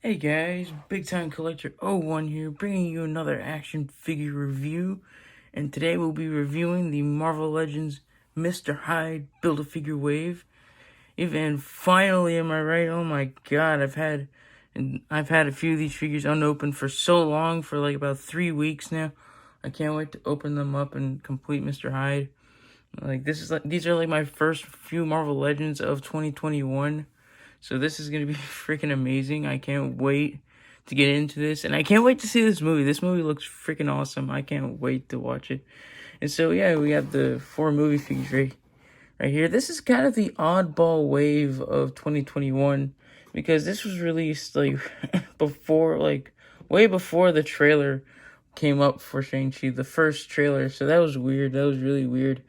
Hey guys, Big Time Collector 01 here, bringing you another action figure review. And today we'll be reviewing the Marvel Legends Mr. Hyde Build-A-Figure Wave. And finally, am I right? Oh my god, I've had a few of these figures unopened for so long, for like about 3 weeks now. I can't wait to open them up and complete Mr. Hyde. These are like my first few Marvel Legends of 2021. So this is going to be freaking amazing. I can't wait to get into this. And I can't wait to see this movie. This movie looks freaking awesome. I can't wait to watch it. And so, yeah, we have the 4 movie figures right here. This is kind of the oddball wave of 2021. Because this was released, like, way before the trailer came up for Shang-Chi. The first trailer. So that was weird. That was really weird.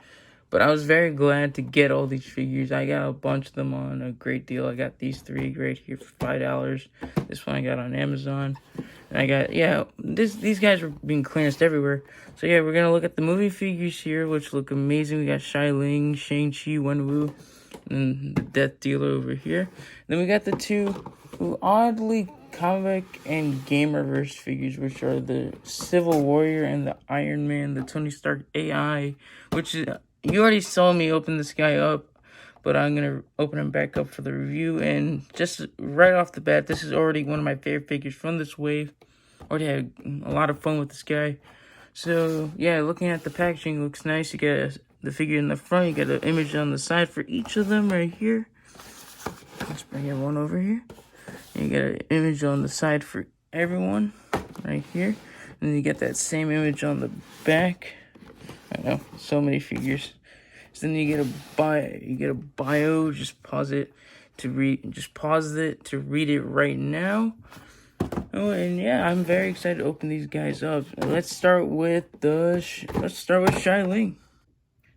But I was very glad to get all these figures. I got a bunch of them on a great deal. I got these 3 right here for $5. This one I got on Amazon. And I got, these guys were being clearanced everywhere. So yeah, we're going to look at the movie figures here, which look amazing. We got Shiling, Shanxi, Reveiw, and the Death Dealer over here. Then we got the 2 oddly comic and gamerverse figures, which are the Civil Warrior and the Iron Man, the Tony Stark AI, which is... You already saw me open this guy up, but I'm going to open him back up for the review. And just right off the bat, this is already one of my favorite figures from this wave. Already had a lot of fun with this guy. So, yeah, looking at the packaging, looks nice. You get the figure in the front. You got an image on the side for each of them right here. Let's bring everyone over here. And you get an image on the side for everyone right here. And then you get that same image on the back. I know, so many figures. So then you get a bio. Just pause it to read it right now. Oh, and yeah, I'm very excited to open these guys up. Let's start with Shiling.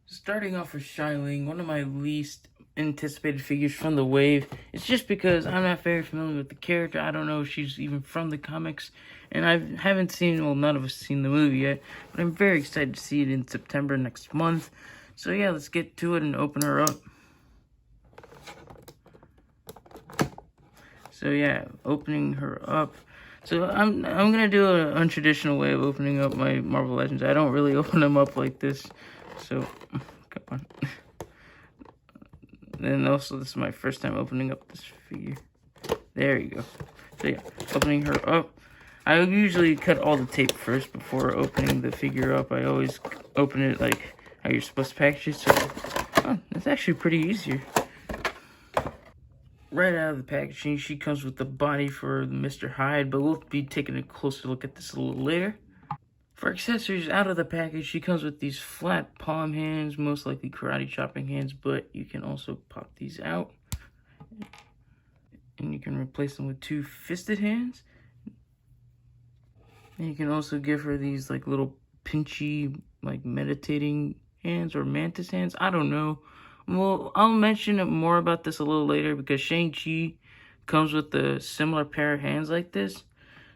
Starting off with Shiling, one of my least anticipated figures from the wave. It's just because I'm not very familiar with the character. I don't know if she's even from the comics, and I haven't seen, well, none of us seen the movie yet, but I'm very excited to see it in September next month. So yeah, let's get to it and open her up. So yeah, opening her up. So I'm gonna do an untraditional way of opening up my Marvel Legends. I don't really open them up like this. So come on. And also, this is my first time opening up this figure. There you go. So yeah, opening her up. I usually cut all the tape first before opening the figure up. I always open it like how you're supposed to package it. So it's actually pretty easier. Right out of the packaging, she comes with the body for Mr. Hyde, but we'll be taking a closer look at this a little later. For accessories, out of the package, she comes with these flat palm hands, most likely karate chopping hands, but you can also pop these out. And you can replace them with 2 fisted hands. And you can also give her these like little pinchy, like meditating hands or mantis hands. I don't know. Well, I'll mention more about this a little later because Shang-Chi comes with a similar pair of hands like this.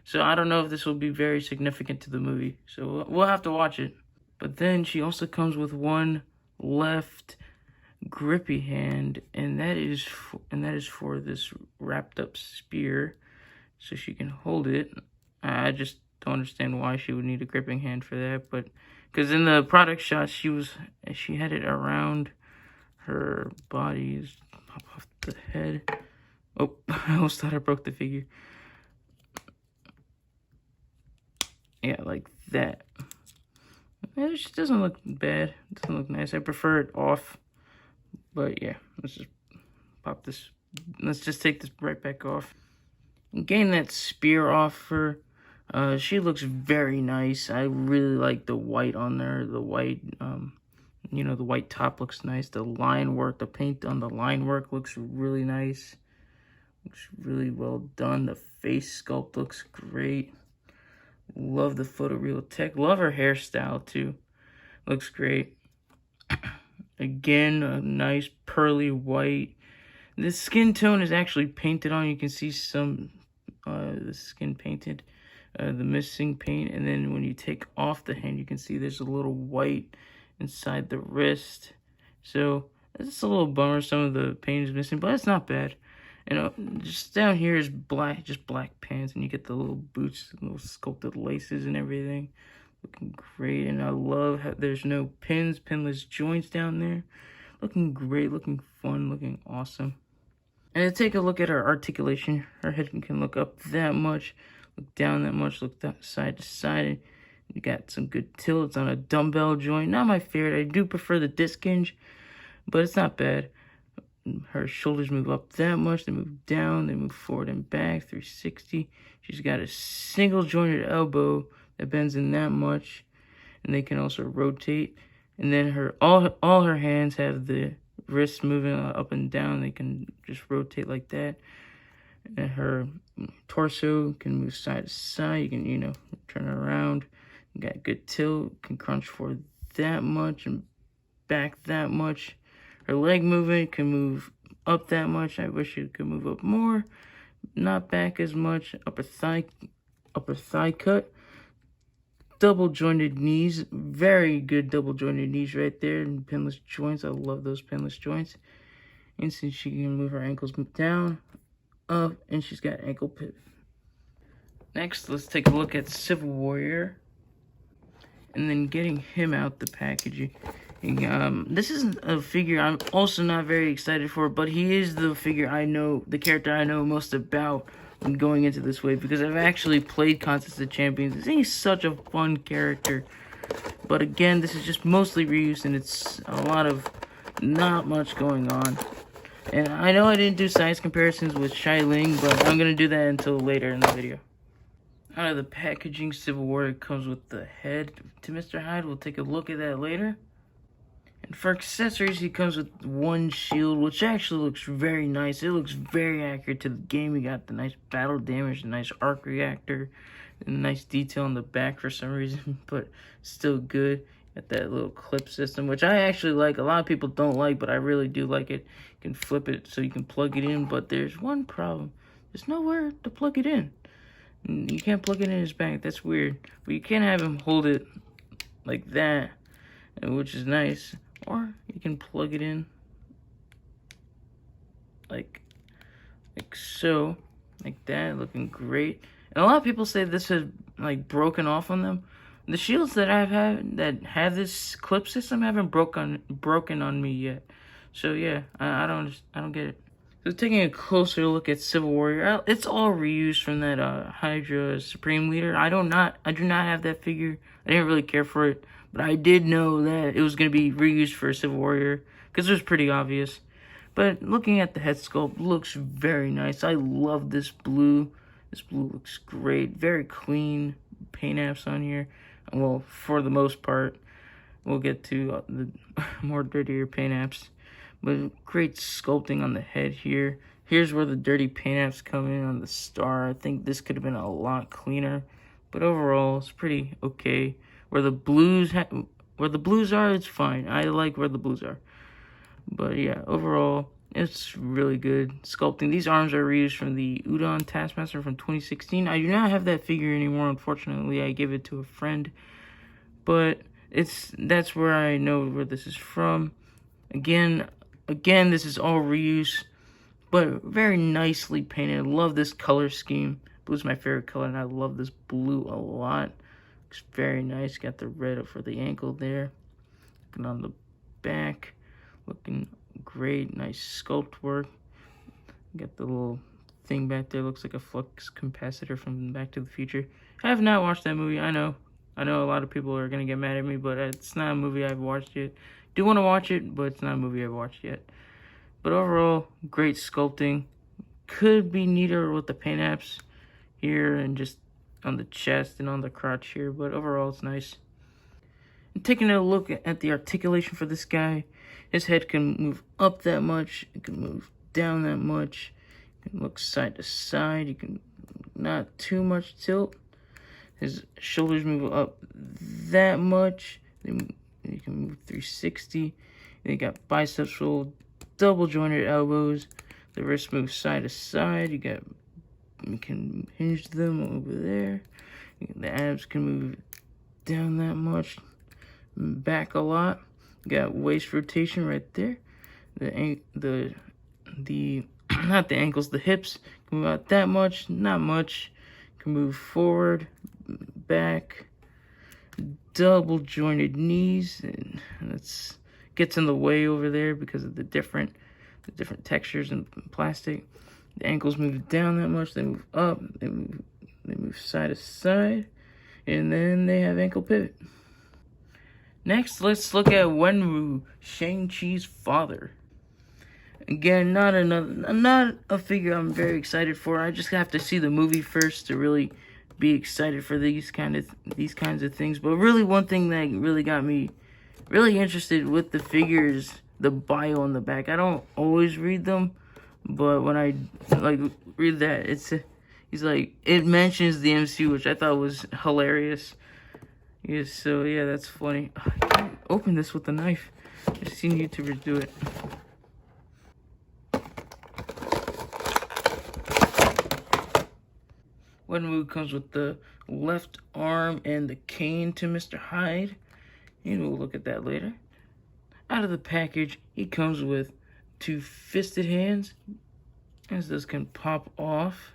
So I don't know if this will be very significant to the movie. So we'll have to watch it. But then she also comes with one left grippy hand, and that is for this wrapped up spear, so she can hold it. I just don't understand why she would need a gripping hand for that, but because in the product shot she had it around her body. Pop off the head. Oh, I almost thought I broke the figure. Yeah, like that. It just doesn't look bad. It doesn't look nice. I prefer it off. But yeah, let's just pop this. Let's just take this right back off. Getting that spear off her. She looks very nice. I really like the white on there. The white, the white top looks nice. The line work, the paint on the line work looks really nice. Looks really well done. The face sculpt looks great. Love the photoreal tech. Love her hairstyle too. Looks great. Again, a nice pearly white. The skin tone is actually painted on. You can see some the skin painted. The missing paint. And then when you take off the hand, you can see there's a little white inside the wrist. So it's a little bummer. Some of the paint is missing, but it's not bad. just down here is black, just black pants, and you get the little boots, little sculpted laces and everything. Looking great, and I love how there's no pins, pinless joints down there. Looking great, looking fun, looking awesome. And to take a look at her articulation, her head can look up that much, look down that much, look that side to side. You got some good tilts on a dumbbell joint. Not my favorite. I do prefer the disc hinge, but it's not bad. Her shoulders move up that much, they move down, they move forward and back, 360. She's got a single jointed elbow that bends in that much, and they can also rotate. And then all her hands have the wrists moving up and down. They can just rotate like that. And her torso can move side to side. You can, turn around. You got good tilt, can crunch forward that much and back that much. Her leg movement can move up that much. I wish it could move up more. Not back as much. Upper thigh cut. Double jointed knees. Very good double jointed knees right there. And pinless joints. I love those pinless joints. And since she can move her ankles down, up, and she's got ankle pivot. Next, let's take a look at Civil Warrior. And then getting him out the packaging. This isn't a figure I'm also not very excited for, but he is the character I know most about when going into this wave, because I've actually played Contest of Champions. He's such a fun character. But again, this is just mostly reused, and it's a lot of not much going on. And I know I didn't do size comparisons with Shiling, but I'm going to do that until later in the video. Out of the packaging, Civil Warrior comes with the head to Mr. Hyde. We'll take a look at that later. And for accessories, he comes with one shield, which actually looks very nice. It looks very accurate to the game. You got the nice battle damage, the nice arc reactor, and nice detail on the back for some reason, but still good. Got that little clip system, which I actually like. A lot of people don't like, but I really do like it. You can flip it so you can plug it in, but there's one problem. There's nowhere to plug it in. You can't plug it in his back. That's weird. But you can't have him hold it like that, which is nice. Or you can plug it in like so, like that, looking great. And a lot of people say this has like broken off on them. The shields that I've had that have this clip system haven't broken on me yet. So yeah, I don't get it. So taking a closer look at Civil Warrior, it's all reused from that Hydra Supreme Leader. I do not have that figure. I didn't really care for it, but I did know that it was going to be reused for Civil Warrior because it was pretty obvious. But looking at the head sculpt, looks very nice. I love this blue. This blue looks great. Very clean paint apps on here. Well, for the most part. We'll get to the more dirtier paint apps. But great sculpting on the head here. Here's where the dirty paint apps come in on the star. I think this could have been a lot cleaner. But overall, it's pretty okay. Where the blues are, it's fine. I like where the blues are. But yeah, overall, it's really good sculpting. These arms are reused from the Udon Taskmaster from 2016. I do not have that figure anymore, unfortunately. I gave it to a friend. But that's where I know where this is from. Again, this is all reuse, but very nicely painted. I love this color scheme. Blue's my favorite color, and I love this blue a lot. Looks very nice. Got the red up for the ankle there. Looking on the back, looking great. Nice sculpt work. Got the little thing back there. Looks like a flux capacitor from Back to the Future. I have not watched that movie. I know a lot of people are gonna get mad at me, but it's not a movie I've watched yet. Do want to watch it, but it's not a movie I've watched yet. But overall, great sculpting. Could be neater with the paint apps here and just on the chest and on the crotch here, but overall it's nice. And taking a look at the articulation for this guy, his head can move up that much, it can move down that much, it can look side to side, you can not too much tilt. His shoulders move up that much, you can move 360. They got biceps full, double jointed elbows. The wrist moves side to side. You can hinge them over there. The abs can move down that much, back a lot. You got waist rotation right there. The not the ankles, the hips can move out that much, not much. Can move forward, back, double jointed knees, and that's gets in the way over there because of the different textures in plastic. The ankles move down that much, they move up, they move side to side, and then they have ankle pivot. Next, let's look at Wenwu, Shang-Chi's father. Again, not a figure I'm very excited for. I just have to see the movie first to really be excited for these kinds of things. But really, one thing that really got me really interested with the figures, the bio on the back. I don't always read them, but when I read that, he's like, it mentions the MCU, which I thought was hilarious. Yeah, so yeah, that's funny. I can't open this with a knife. I've seen YouTubers do it. Wenwu comes with the left arm and the cane to Mr. Hyde. And we'll look at that later. Out of the package, he comes with 2 fisted hands, as this can pop off.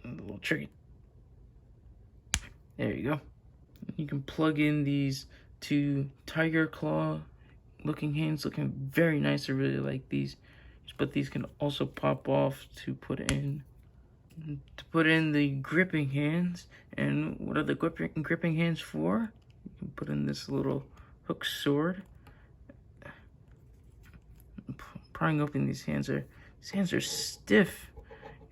A little tricky. There you go. You can plug in these 2 tiger claw looking hands, looking very nice. I really like these. But these can also pop off to put in the gripping hands. And what are the gripping hands for? You can put in this little hook sword. Prying open these hands are stiff.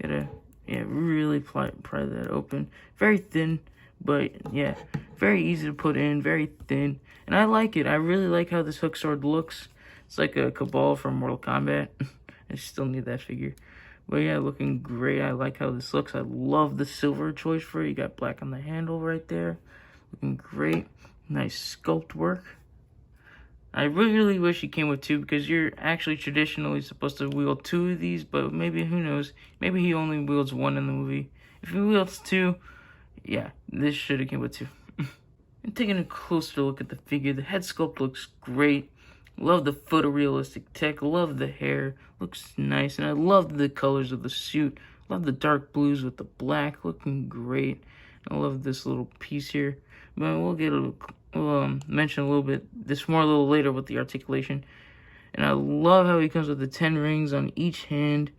Gotta really pry that open. Very thin, but yeah, very easy to put in, very thin. And I like it. I really like how this hook sword looks. It's like a Cabal from Mortal Kombat. I still need that figure. But yeah, looking great. I like how this looks. I love the silver choice for it. You got black on the handle right there. Looking great. Nice sculpt work. I really wish he came with 2, because you're actually traditionally supposed to wield 2 of these, but maybe, who knows? Maybe he only wields 1 in the movie. If he wields 2, yeah, this should have came with 2. And taking a closer look at the figure, the head sculpt looks great. Love the photorealistic tech. Love the hair. Looks nice. And I love the colors of the suit. Love the dark blues with the black. Looking great. I love this little piece here. But we'll mention a little bit this more a little later with the articulation. And I love how he comes with the 10 rings on each hand.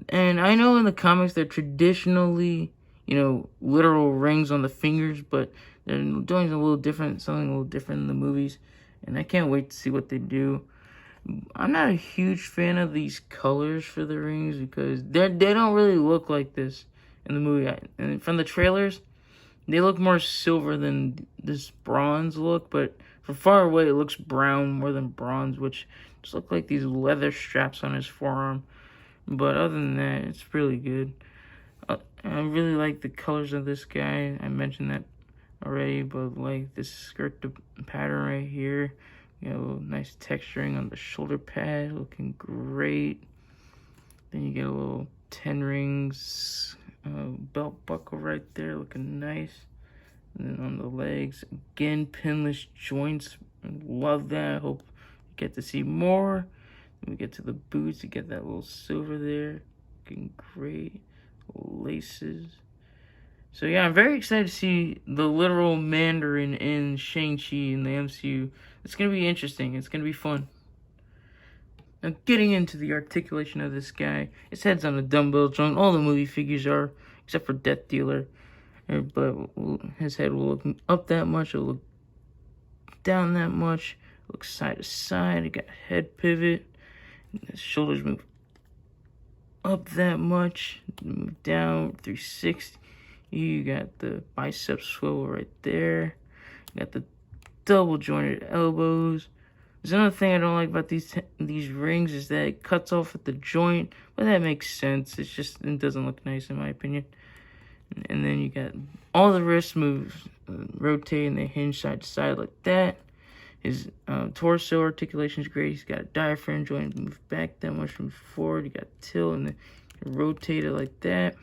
And I know in the comics they're traditionally, literal rings on the fingers, but they're doing something a little different in the movies. And I can't wait to see what they do. I'm not a huge fan of these colors for the rings because they don't really look like this in the movie. And from the trailers, they look more silver than this bronze look. But from far away, it looks brown more than bronze, which just look like these leather straps on his forearm. But other than that, it's really good. I really like the colors of this guy. I mentioned that already, but like this skirt pattern right here, nice texturing on the shoulder pad, looking great. Then you get a little 10 rings belt buckle right there, looking nice. And then on the legs, again, pinless joints. Love that. I hope you get to see more. Then we get to the boots, you get that little silver there, looking great. Laces. So yeah, I'm very excited to see the literal Mandarin in Shang-Chi in the MCU. It's going to be interesting. It's going to be fun. Now, getting into the articulation of this guy. His head's on a dumbbell joint. All the movie figures are, except for Death Dealer. But his head will look up that much. It'll look down that much. Look side to side. You got head pivot. His shoulders move up that much. Move down 360. You got the bicep swivel right there. You got the double jointed elbows. There's another thing I don't like about these rings is that it cuts off at the joint, but that makes sense. It doesn't look nice in my opinion. And then you got all the wrist moves, rotating the hinge side to side like that. His torso articulation is great. He's got a diaphragm joint, move back that much from forward. You got tilt and then rotate it like that.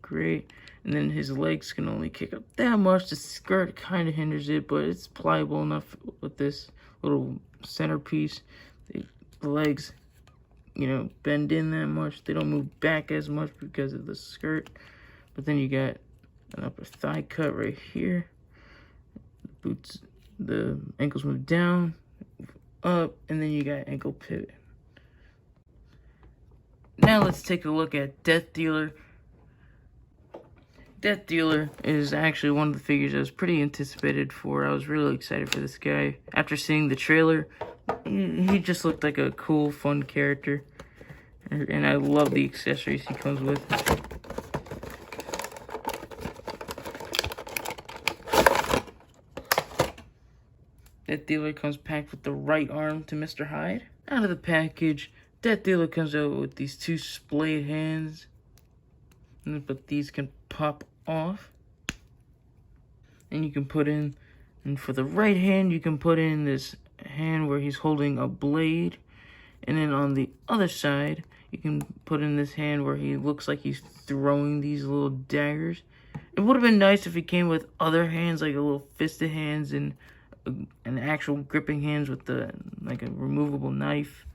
Great. And then his legs can only kick up that much. The skirt kind of hinders it, but it's pliable enough with this little centerpiece. They the legs, you know, bend in that much. They don't move back as much because of the skirt. But then you got an upper thigh cut right here. Boots, the ankles move down, up, and then you got ankle pivot. Now let's take a look at Death Dealer. Death Dealer is actually one of the figures I was pretty anticipated for. I was really excited for this guy. After seeing the trailer, he just looked like a cool, fun character. And I love the accessories he comes with. Death Dealer comes packed with the right arm to Mr. Hyde. Out of the package, Death Dealer comes out with these two splayed hands. But these can pop off. And you can put in, and for the right hand, you can put in this hand where he's holding a blade. And then on the other side, you can put in this hand where he looks like he's throwing these little daggers. It would have been nice if he came with other hands, like a little fisted hands and an actual gripping hands with the like a removable knife.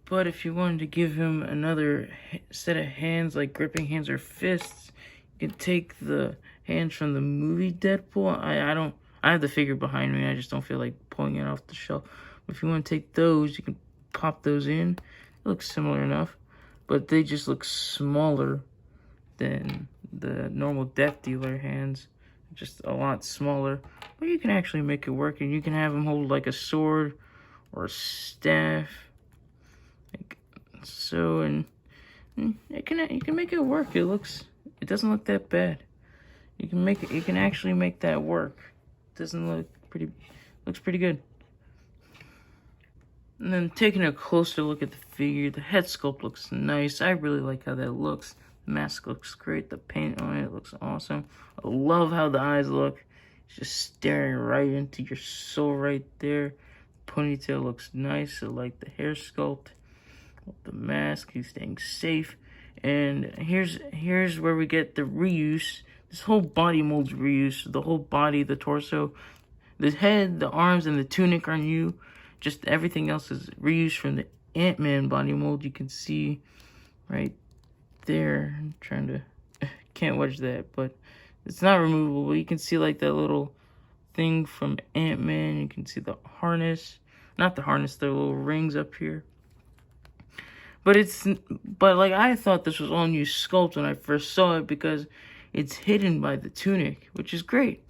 But if you wanted to give him another set of hands, like gripping hands or fists, you can take the hands from the movie Deadpool. I have the figure behind me. I just don't feel like pulling it off the shelf. But if you want to take those, you can pop those in. It looks similar enough, but they just look smaller than the normal Death Dealer hands. Just a lot smaller. But you can actually make it work, and you can have him hold like a sword or a staff. Like so, and you can make it work. It doesn't look that bad. You can actually make that work. It doesn't looks pretty good. And then taking a closer look at the figure, the head sculpt looks nice. I really like how that looks. The mask looks great. The paint on it looks awesome. I love how the eyes look. It's just staring right into your soul right there. Ponytail looks nice. I like the hair sculpt. The mask, he's staying safe. And here's where we get the reuse. This whole body mold's reuse. The whole body, the torso, the head, the arms, and the tunic are new. Just everything else is reused from the Ant-Man body mold. You can see right there. I'm trying to, can't watch that, but it's not removable. You can see like that little thing from Ant-Man. You can see the harness, not the harness, the little rings up here. But like I thought this was all new sculpt when I first saw it because it's hidden by the tunic, which is great.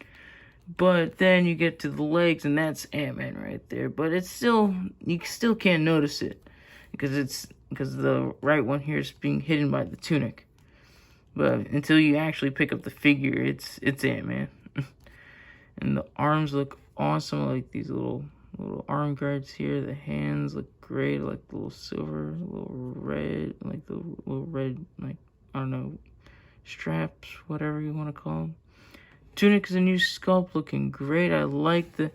But then you get to the legs and that's Ant-Man right there. But it's still, you still can't notice it because the right one here is being hidden by the tunic. But until you actually pick up the figure, it's Ant-Man. And the arms look awesome. I like these little arm guards here. The hands look great. I like the little silver, little red, like the little red, like, I don't know, straps, whatever you want to call them. Tunic is a new sculpt, looking great. I like you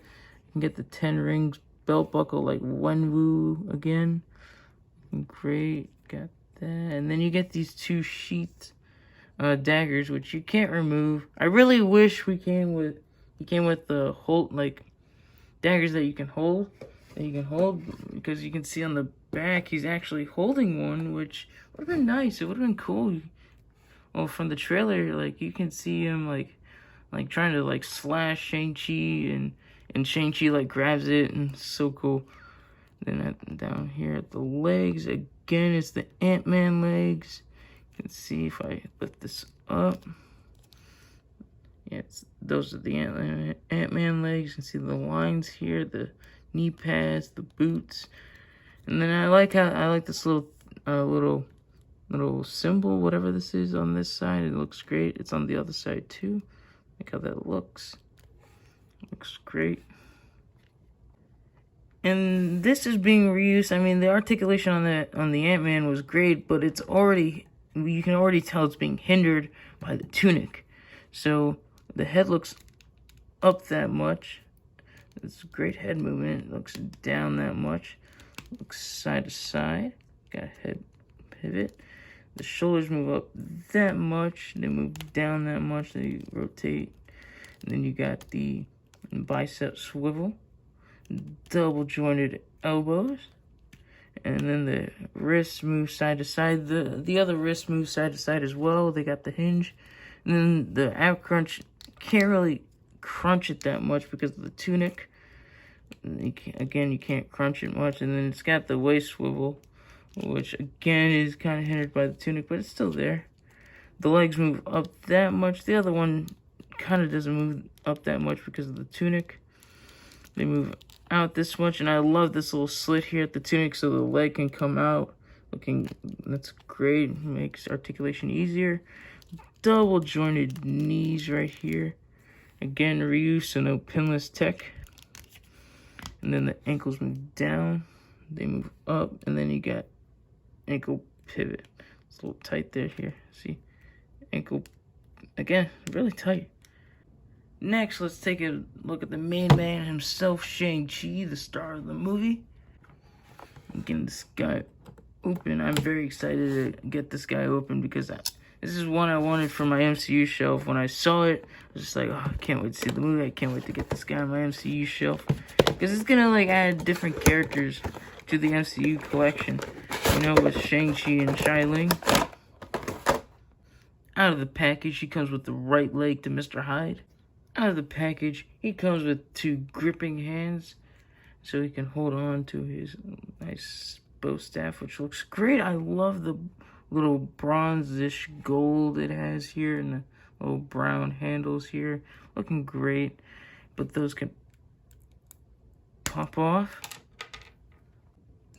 can get the 10 rings belt buckle like Wenwu again. Great, got that. And then you get these two sheath daggers, which you can't remove. I really wish he came with the whole, like, daggers that you can hold, because you can see on the back he's actually holding one, which would have been nice. It would have been cool. Well, from the trailer, like, you can see him like trying to like slash Shang-Chi, and Shang-Chi like grabs it, and it's so cool. Then down here at the legs, again, it's the Ant-Man legs. You can see if I lift this up. Yeah, those are the Ant-Man legs. You can see the lines here, the knee pads, the boots. And then I like this little symbol, whatever this is, on this side. It looks great. It's on the other side too. Like how that looks. Looks great. And this is being reused. I mean, the articulation on the Ant-Man was great, but you can already tell it's being hindered by the tunic. So the head looks up that much. It's great head movement. It looks down that much. Looks side to side. Got a head pivot. The shoulders move up that much. They move down that much. They rotate. And then you got the bicep swivel. Double jointed elbows. And then the wrists move side to side. The other wrists move side to side as well. They got the hinge. And then the ab crunch, can't really crunch it that much because of the tunic. You can't crunch it much. And then it's got the waist swivel, which again is kind of hindered by the tunic, but it's still there. The legs move up that much. The other one kind of doesn't move up that much because of the tunic. They move out this much, and I love this little slit here at the tunic so the leg can come out. That's great. Makes articulation easier. Double jointed knees right here. Again, reuse, so no pinless tech. And then the ankles move down. They move up, and then you got ankle pivot. It's a little tight there here. See? Ankle, again, really tight. Next, let's take a look at the main man himself, Shang-Chi, the star of the movie. Getting this guy open. I'm very excited to get this guy open because this is one I wanted for my MCU shelf. When I saw it, I was just like, oh, I can't wait to see the movie. I can't wait to get this guy on my MCU shelf. Because it's gonna like add different characters to the MCU collection. You know, with Shang-Chi and Shiling. Out of the package, he comes with the right leg to Mr. Hyde. Out of the package, he comes with 2 gripping hands, so he can hold on to his nice bow staff, which looks great. I love the little bronze-ish gold it has here, and the little brown handles here. Looking great, but those can pop off.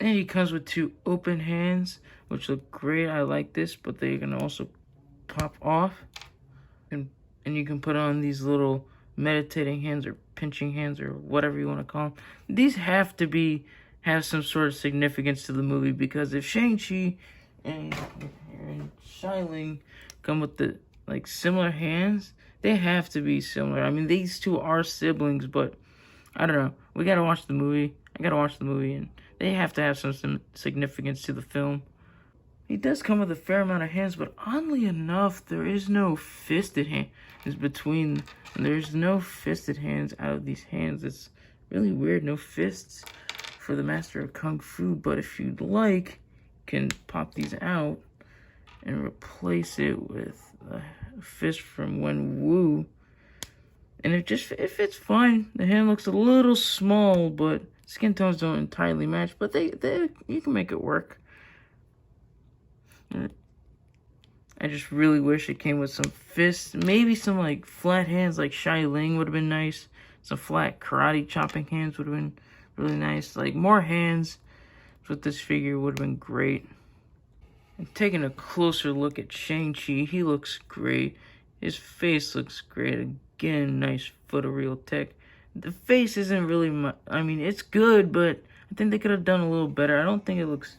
And he comes with 2 open hands, which look great. I like this, but they can also pop off. And you can put on these little meditating hands or pinching hands or whatever you want to call them. These have to have some sort of significance to the movie, because if Shang-Chi and Shiling come with the like similar hands, they have to be similar. I mean, these 2 are siblings, but I don't know. We gotta watch the movie. I gotta watch the movie, and they have to have some significance to the film. He does come with a fair amount of hands, but oddly enough, there is no fisted hands between. There's no fisted hands out of these hands. It's really weird. No fists for the Master of Kung Fu. But if you'd like, you can pop these out and replace it with a fist from Wen Wu. And it fits fine. The hand looks a little small, but skin tones don't entirely match. But you can make it work. I just really wish it came with some fists. Maybe some like flat hands like Shiling would have been nice. Some flat karate chopping hands would have been really nice. Like more hands with this figure would have been great. And taking a closer look at Shang-Chi, he looks great. His face looks great. Again, nice photoreal tech. The face isn't really much. I mean, it's good, but I think they could have done a little better. I don't think it looks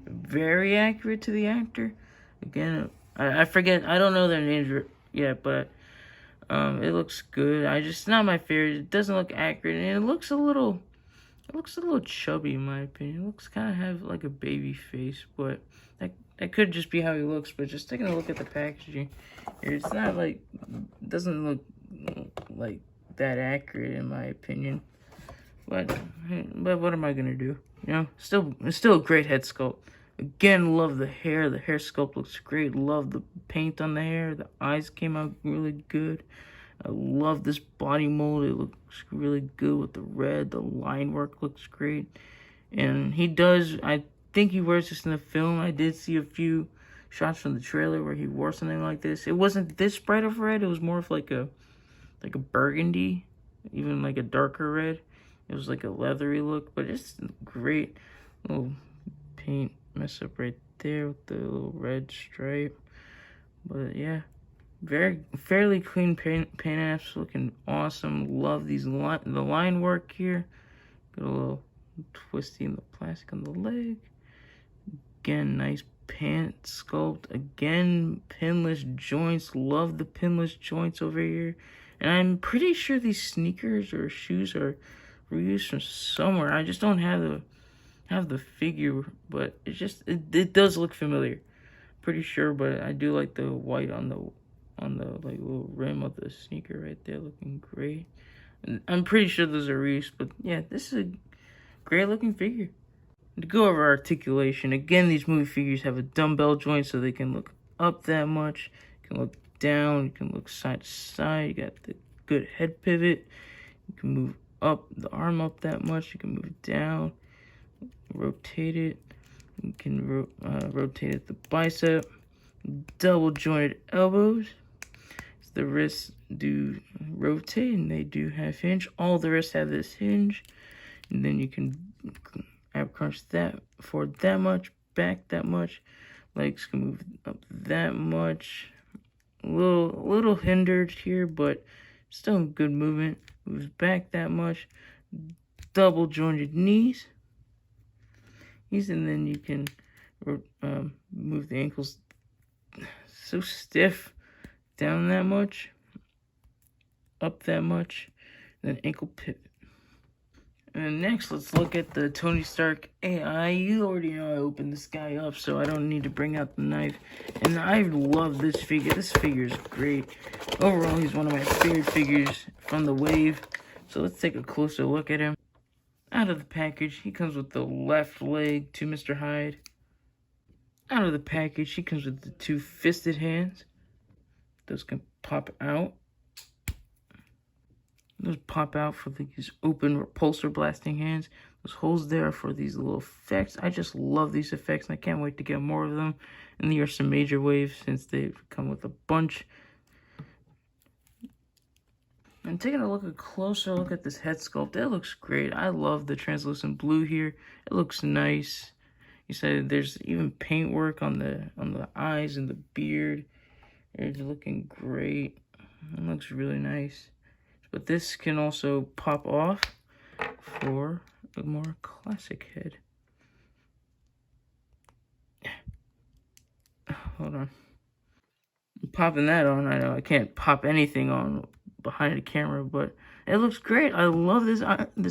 very accurate to the actor. Again, I forget. I don't know their names yet, but it looks good. It's not my favorite. It doesn't look accurate, and it looks a little chubby in my opinion. It looks kind of have like a baby face, but that could just be how he looks. But just taking a look at the packaging, it's not like, it doesn't look like that accurate in my opinion. But what am I gonna do? You know, it's still a great head sculpt. Again, love the hair. The hair sculpt looks great. Love the paint on the hair. The eyes came out really good. I love this body mold. It looks really good with the red. The line work looks great. And I think he wears this in the film. I did see a few shots from the trailer where he wore something like this. It wasn't this bright of red. It was more of like a burgundy, even like a darker red. It was like a leathery look, but it's great. Little paint mess up right there with the little red stripe. But yeah, fairly clean paint apps, looking awesome. Love the line work here. Got a little twisty in the plastic on the leg. Again, nice pant sculpt. Again, pinless joints. Love the pinless joints over here. And I'm pretty sure these sneakers or shoes are reused from somewhere. I just don't have the figure, but it does look familiar. Pretty sure, but I do like the white on the like little rim of the sneaker right there, looking great. And I'm pretty sure those are reused, but yeah, this is a great looking figure. To go over articulation, again, these movie figures have a dumbbell joint so they can look up that much. You can look down, you can look side to side. You got the good head pivot. You can move up the arm up that much. You can move it down, rotate it. You can rotate at the bicep. Double jointed elbows. So the wrists do rotate and they do have hinge. All the wrists have this hinge. And then you can ab crunch that forward that much, back that much. Legs can move up that much. A little hindered here, but still good movement. Moves back that much. Double jointed knees. And then you can move the ankles so stiff, down that much, up that much, then ankle pivot. And next, let's look at the Tony Stark AI. You already know I opened this guy up, so I don't need to bring out the knife. And I love this figure. This figure is great. Overall, he's one of my favorite figures from the wave. So let's take a closer look at him. Out of the package, he comes with the left leg to Mr. Hyde. Out of the package, he comes with the 2 fisted hands. Those can pop out. Those pop out for these open repulsor blasting hands. Those holes there are for these little effects. I just love these effects and I can't wait to get more of them. And these are some major waves since they've come with a bunch. And taking a closer look at this head sculpt, it looks great. I love the translucent blue here. It looks nice. You said there's even paint work on the eyes and the beard. It's looking great. It looks really nice. But this can also pop off for a more classic head. Hold on. I'm popping that on. I know I can't pop anything on behind the camera, but it looks great. I love this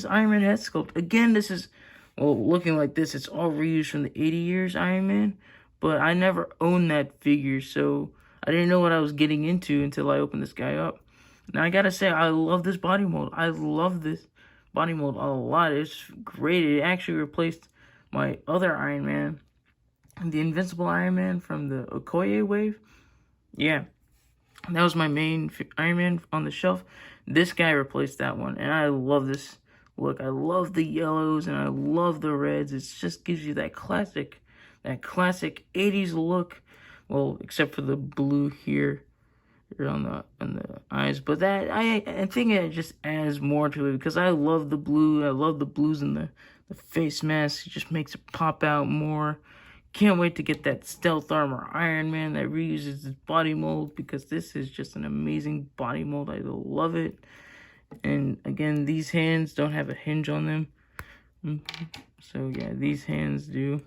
Iron Man head sculpt. Again, this is, well, looking like this, it's all reused from the 80 years Iron Man, but I never owned that figure, so I didn't know what I was getting into until I opened this guy up. Now, I gotta say, I love this body mold. I love this body mold a lot. It's great. It actually replaced my other Iron Man, the Invincible Iron Man from the Okoye wave. Yeah, that was my main Iron Man on the shelf. This guy replaced that one, and I love this look. I love the yellows, and I love the reds. It just gives you that classic 80s look. Well, except for the blue here on the eyes, but that I think it just adds more to it because I love the blue. I love the blues in the face mask. It just makes it pop out more. Can't wait to get that stealth armor Iron Man that reuses his body mold because this is just an amazing body mold. I love it. And again, these hands don't have a hinge on them, so yeah, these hands do.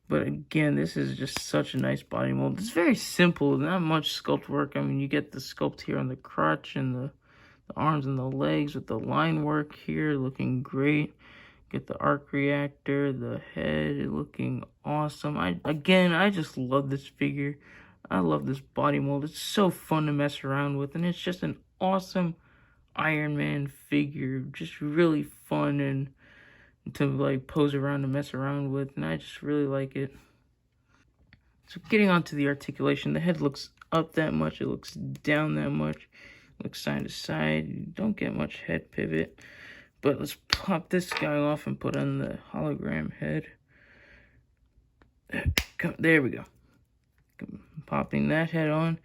But again, this is just such a nice body mold. It's very simple, not much sculpt work. I mean, you get the sculpt here on the crotch and the arms and the legs with the line work here looking great. Get the arc reactor, the head looking awesome. I just love this figure. I love this body mold. It's so fun to mess around with, and it's just an awesome Iron Man figure. Just really fun and to like pose around and mess around with, and I just really like it. So getting onto the articulation, the head looks up that much, it looks down that much, looks side to side. You don't get much head pivot, but let's pop this guy off and put on the hologram head. There we go. Popping that head on,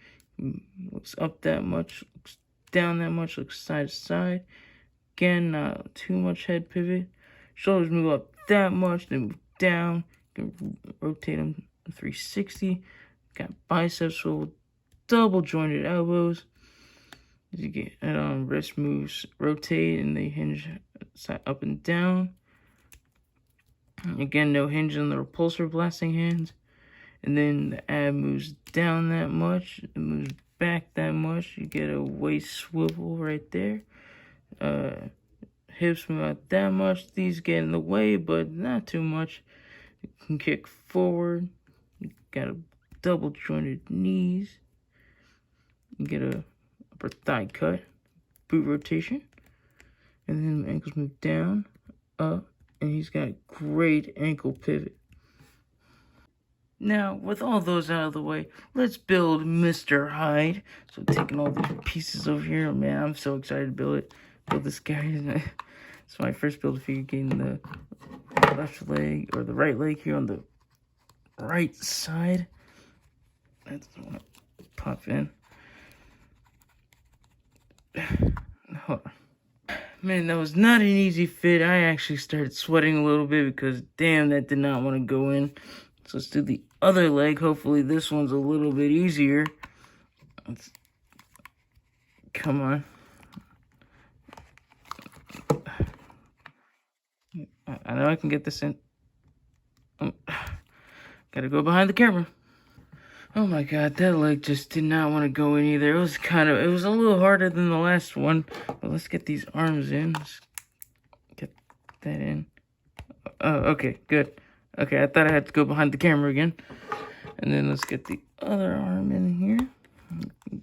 looks up that much, looks down that much, looks side to side. Again, not too much head pivot. Shoulders move up that much, then move down. You can rotate them 360. Got biceps swivel, double jointed elbows. As you get wrist moves, rotate, and they hinge side up and down. Again, no hinge on the repulsor blasting hands. And then the ab moves down that much, it moves back that much. You get a waist swivel right there. Hips move out that much. These get in the way, but not too much. You can kick forward. You got a double jointed knees. You get a upper thigh cut, boot rotation, and then the ankles move down, up, And he's got great ankle pivot. Now, with all those out of the way, let's build Mr. Hyde. So taking all these pieces over here, man, I'm so excited to build it. Build this guy. It's my first build figure, getting the left leg, or the right leg here on the right side. That's the one to pop in. Hold on. Man, that was not an easy fit. I actually started sweating a little bit because, damn, that did not want to go in. So let's do the other leg. Hopefully this one's a little bit easier. Come on. I know I can get this in. Gotta go behind the camera. Oh my god, that leg just did not want to go in either. It was a little harder than the last one. But let's get these arms in. Let's get that in. Oh, okay, good. Okay, I thought I had to go behind the camera again. And then let's get the other arm in here.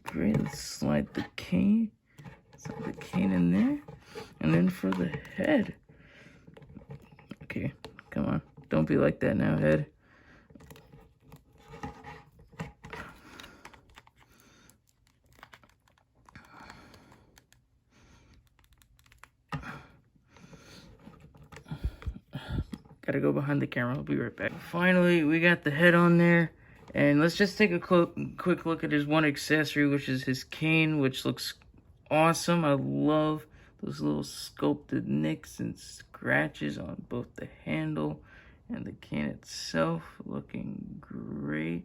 Great, let's slide the cane. Slide the cane in there. And then for the head. Okay, come on. Don't be like that now, head. Gotta go behind the camera. I'll be right back. Finally, we got the head on there. And let's just take a quick look at his one accessory, which is his cane, which looks awesome. I love those little sculpted nicks and scratches on both the handle and the cane itself. Looking great.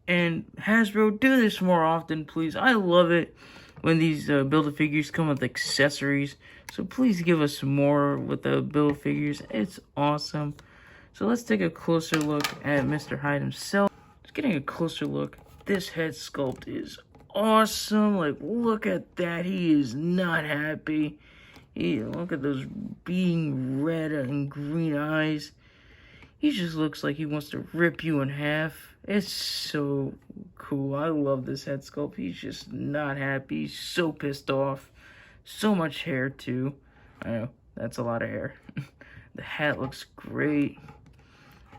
And Hasbro, do this more often, please. I love it when these Build-A-Figures come with accessories. So please give us more with the Build-A-Figures. It's awesome. So let's take a closer look at Mr. Hyde himself. Just getting a closer look. This head sculpt is awesome. Like, look at that. He is not happy. Look at those being red and green eyes. He just looks like he wants to rip you in half. It's so cool. I love this head sculpt. He's just not happy. He's so pissed off. So much hair, too. I know, that's a lot of hair. The hat looks great.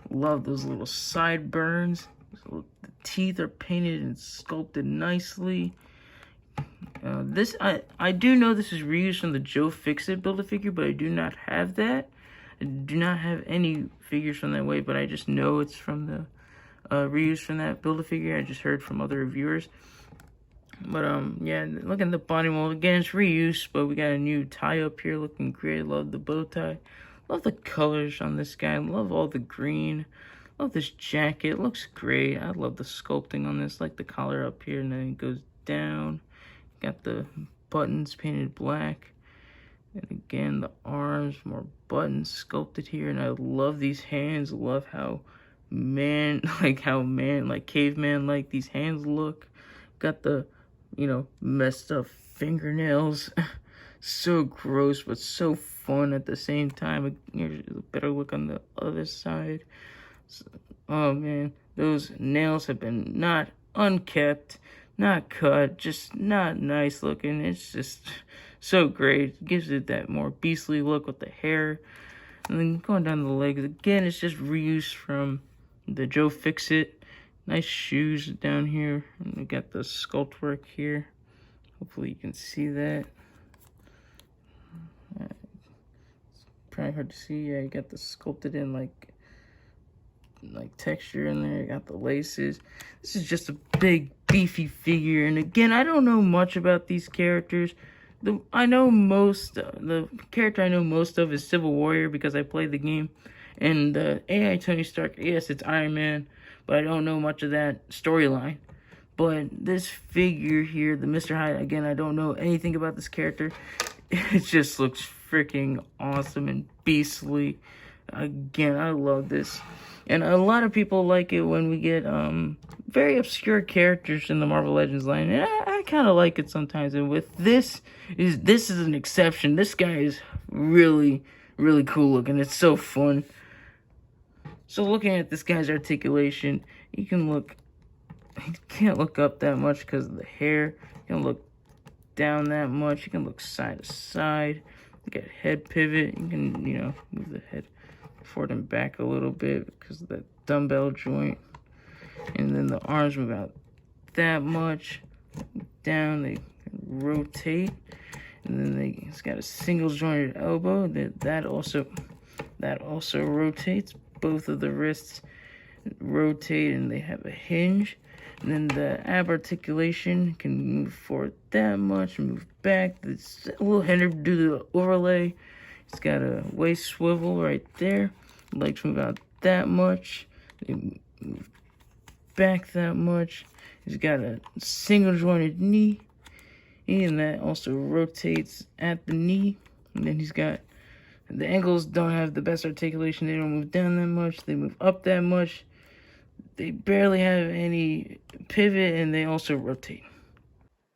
Love those little sideburns. The teeth are painted and sculpted nicely. I do know this is reused from the Joe Fix-It Build-A-Figure, but I do not have that. I do not have any figures from that way, but I just know it's from the reuse from that Build-A-Figure. I just heard from other reviewers. But yeah, look at the body mold. Again, it's reuse, but we got a new tie up here looking great. Love the bow tie. Love the colors on this guy. Love all the green. Love this jacket. Looks great. I love the sculpting on this. Like the collar up here, and then it goes down. Got the buttons painted black. And again, the arms, more buttons sculpted here. And I love these hands. Love how caveman like these hands look. Got the, messed up fingernails. So gross, but so fun at the same time. Here's a better look on the other side. So, oh man, those nails have been not unkept, not cut, just not nice looking. It's just so great. It gives it that more beastly look with the hair. And then going down the legs, again, it's just reuse from the Joe Fix-It. Nice shoes down here. And we got the sculpt work here. Hopefully you can see that. It's probably hard to see. Yeah, you got the sculpted in like texture in there. You got the laces. This is just a big beefy figure. And again, I don't know much about these characters. The character I know most of is Civil Warrior because I played the game. And the AI Tony Stark, yes, it's Iron Man, but I don't know much of that storyline. But this figure here, the Mr. Hyde, again, I don't know anything about this character. It just looks freaking awesome and beastly. Again, I love this. And a lot of people like it when we get very obscure characters in the Marvel Legends line. And I kind of like it sometimes. And with this is an exception. This guy is really, really cool looking. It's so fun. So looking at this guy's articulation, you can't look up that much because of the hair. You can look down that much. You can look side to side. You got head pivot. You can, move the head forward and back a little bit because of the dumbbell joint. And then the arms move out that much. Down, they rotate. And then it's got a single jointed elbow. That also rotates. Both of the wrists rotate and they have a hinge. And then the ab articulation can move forward that much, move back. It's a little hindered due to the overlay. It's got a waist swivel right there. Legs move out that much. They move back that much. He's got a single jointed knee. And that also rotates at the knee. And then he's got the ankles don't have the best articulation. They don't move down that much. They move up that much. They barely have any pivot, and they also rotate.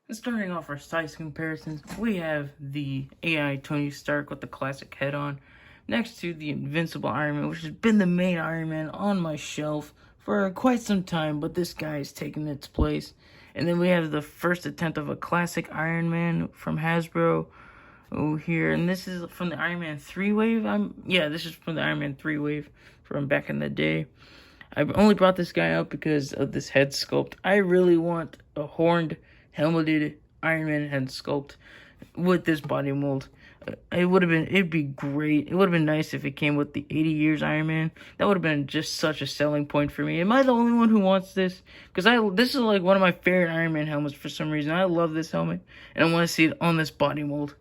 And starting off our size comparisons, we have the AI Tony Stark with the classic head on, next to the Invincible Iron Man, which has been the main Iron Man on my shelf for quite some time, but this guy is taking its place. And then we have the first attempt of a classic Iron Man from Hasbro over here, and this is from the Iron Man 3 wave. This is from the Iron Man 3 wave from back in the day. I only brought this guy up because of this head sculpt. I really want a horned, helmeted Iron Man head sculpt with this body mold. It'd be great. It would have been nice if it came with the 80 years Iron Man. That would have been just such a selling point for me. Am I the only one who wants this? Because this is like one of my favorite Iron Man helmets for some reason. I love this helmet, and I want to see it on this body mold.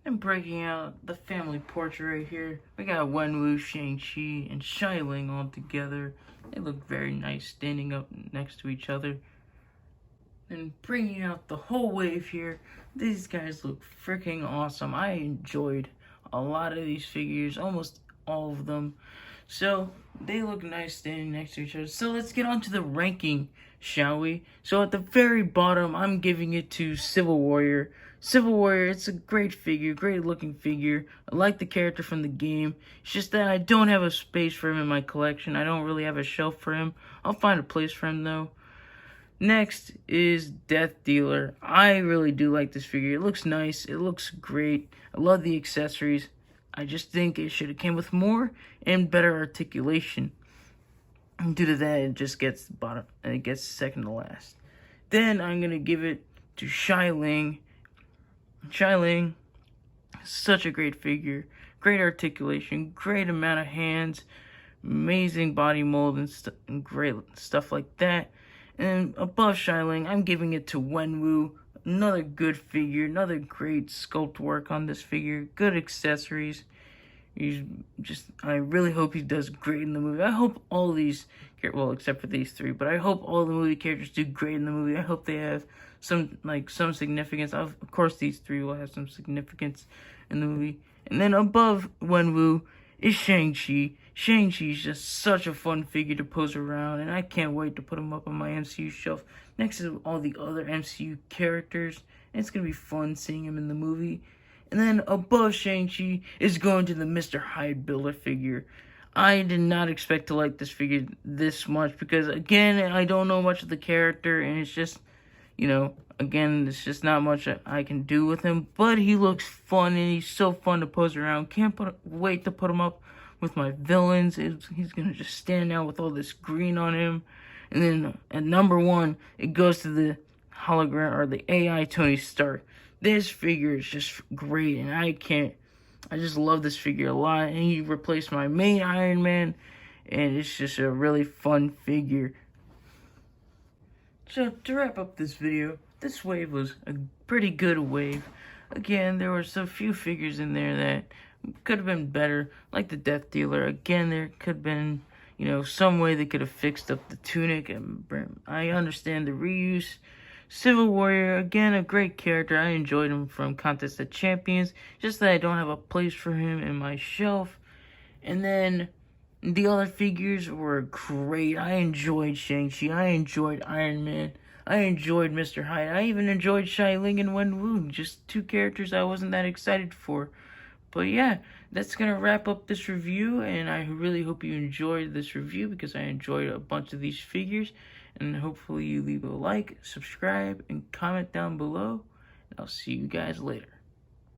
And breaking out the family portrait right here, we got Wenwu, Shanxi, and Shiling all together. They look very nice standing up next to each other. And bringing out the whole wave here, these guys look freaking awesome. I enjoyed a lot of these figures, almost all of them. So they look nice standing next to each other. So let's get on to the ranking, shall we? So at the very bottom, I'm giving it to Civil Warrior. Civil Warrior, it's a great figure, great looking figure. I like the character from the game. It's just that I don't have a space for him in my collection. I don't really have a shelf for him. I'll find a place for him though. Next is Death Dealer. I really do like this figure. It looks nice. It looks great. I love the accessories. I just think it should have came with more and better articulation. And due to that, it just gets bottom and it gets second to last. Then I'm gonna give it to Shiling. Shiling, such a great figure, great articulation, great amount of hands, amazing body mold and great stuff like that. And above Shiling, I'm giving it to Wenwu. Another good figure, another great sculpt work on this figure, good accessories. I really hope he does great in the movie. I hope all these, well, except for these three, but I hope all the movie characters do great in the movie. I hope they have some significance. Of course, these three will have some significance in the movie. And then above Wenwu is Shanxi. Shang-Chi's just such a fun figure to pose around, and I can't wait to put him up on my MCU shelf next to all the other MCU characters. And it's going to be fun seeing him in the movie. And then above Shang-Chi is going to the Mr. Hyde Builder figure. I did not expect to like this figure this much because, again, I don't know much of the character, and it's just, again, it's just not much I can do with him. But he looks fun, and he's so fun to pose around. Can't wait to put him up with my villains. He's gonna just stand out with all this green on him. And then at number 1, it goes to the hologram or the AI Tony Stark. This figure is just great, and I just love this figure a lot. And he replaced my main Iron Man, and it's just a really fun figure. So to wrap up this video, this wave was a pretty good wave. Again, there were some few figures in there that could have been better, like the Death Dealer. Again, there could have been, some way they could have fixed up the tunic. And I understand the reuse. Civil Warrior, again, a great character. I enjoyed him from Contest of Champions. Just that I don't have a place for him in my shelf. And then the other figures were great. I enjoyed Shang-Chi. I enjoyed Iron Man. I enjoyed Mr. Hyde. I even enjoyed Shiling and Wenwu. Just 2 characters I wasn't that excited for. But yeah, that's going to wrap up this review, and I really hope you enjoyed this review because I enjoyed a bunch of these figures. And hopefully you leave a like, subscribe, and comment down below. And I'll see you guys later.